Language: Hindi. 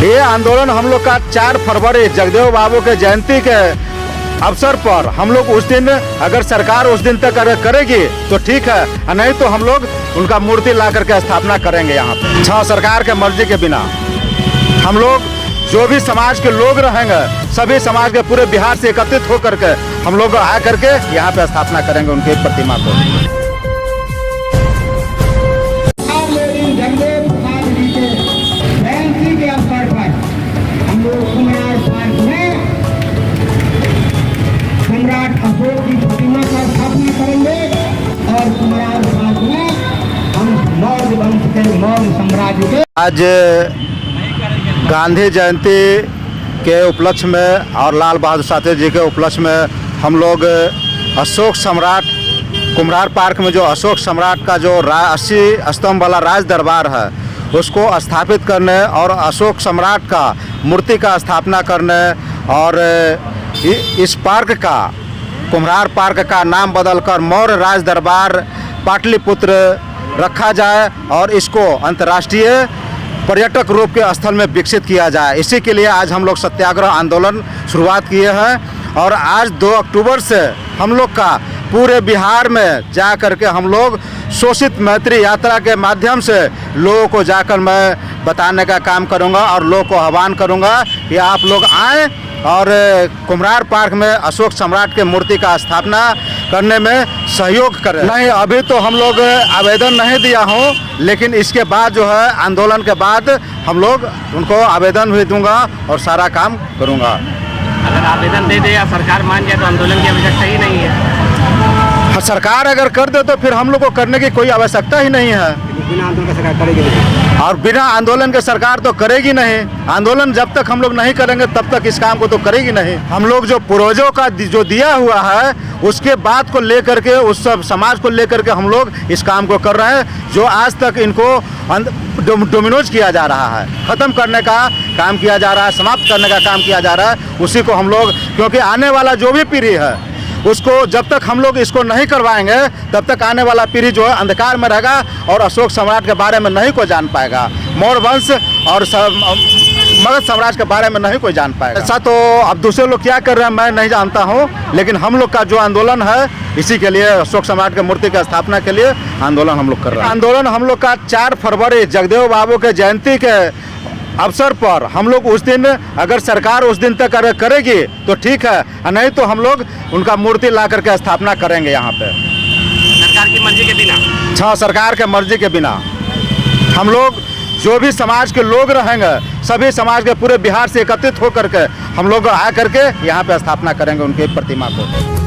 ये आंदोलन हम लोग का 4 फरवरी जगदेव बाबू के जयंती के अवसर पर हम लोग उस दिन, अगर सरकार उस दिन तक अगर करेगी तो ठीक है, नहीं तो हम लोग उनका मूर्ति ला करके स्थापना करेंगे यहाँ पे। सरकार के मर्जी के बिना हम लोग जो भी समाज के लोग रहेंगे, सभी समाज के पूरे बिहार से एकत्रित होकर के हम लोग आ करके यहाँ पे स्थापना करेंगे उनकी प्रतिमा को। सम्राट अशोक की प्रतिमा का स्थापना करेंगे और कुमार पार्क में हम मौर्य वंश के मौर्य साम्राज्य के आज गांधी जयंती के उपलक्ष्य में और लाल बहादुर शास्त्री जी के उपलक्ष्य में हम लोग अशोक सम्राट कुम्हार पार्क में जो अशोक सम्राट का जो 80 स्तंभ वाला राज दरबार है उसको स्थापित करने और अशोक सम्राट का मूर्ति का स्थापना करने और इस पार्क का कुम्हार पार्क का नाम बदलकर मौर्य राज दरबार पाटलिपुत्र रखा जाए और इसको अंतर्राष्ट्रीय पर्यटक रूप के स्थल में विकसित किया जाए। इसी के लिए आज हम लोग सत्याग्रह आंदोलन शुरुआत किए हैं और आज 2 अक्टूबर से हम लोग का पूरे बिहार में जा कर के हम लोग शोषित मैत्री यात्रा के माध्यम से लोगों को जाकर मैं बताने का काम करूंगा और लोगों को आह्वान करूंगा कि आप लोग आएँ और कुम्हार पार्क में अशोक सम्राट के मूर्ति का स्थापना करने में सहयोग करें। नहीं, अभी तो हम लोग आवेदन नहीं दिया हूँ, लेकिन इसके बाद जो है आंदोलन के बाद हम लोग उनको आवेदन भी दूंगा और सारा काम करूंगा। अगर आवेदन दे दे या सरकार मान जाए तो आंदोलन की आवश्यकता ही नहीं है। सरकार अगर कर दे तो फिर हम लोग को करने की कोई आवश्यकता ही नहीं है। बिना आंदोलन के सरकार करेगी नहीं और बिना आंदोलन के सरकार तो करेगी नहीं। आंदोलन जब तक हम लोग नहीं करेंगे तब तक इस काम को तो करेगी नहीं। हम लोग जो पूर्वजों का जो दिया हुआ है उसके बात को लेकर के, उस सब समाज को लेकर के हम लोग इस काम को कर रहे हैं, जो आज तक इनको डोमिनोज किया जा रहा है, ख़त्म करने का काम किया जा रहा है, समाप्त करने का काम किया जा रहा है। उसी को हम लोग, क्योंकि आने वाला जो भी पीढ़ी है उसको जब तक हम लोग इसको नहीं करवाएंगे तब तक आने वाला पीढ़ी जो है अंधकार में रहेगा और अशोक सम्राट के बारे में नहीं कोई जान पाएगा, मौर्य वंश और मगध साम्राज्य के बारे में नहीं कोई जान पाएगा। ऐसा तो अब दूसरे लोग क्या कर रहे हैं मैं नहीं जानता हूँ, लेकिन हम लोग का जो आंदोलन है इसी के लिए, अशोक सम्राट के मूर्ति की स्थापना के लिए आंदोलन हम लोग कर रहे हैं। आंदोलन हम लोग का 4 फरवरी जगदेव बाबू के जयंती के अवसर पर हम लोग उस दिन, अगर सरकार उस दिन तक अगर करेगी तो ठीक है, नहीं तो हम लोग उनका मूर्ति ला करके स्थापना करेंगे यहाँ पे। सरकार की मर्जी के बिना। सरकार के मर्जी के बिना हम लोग जो भी समाज के लोग रहेंगे, सभी समाज के पूरे बिहार से एकत्रित होकर के हम लोग आ करके यहाँ पे स्थापना करेंगे उनकी प्रतिमा को।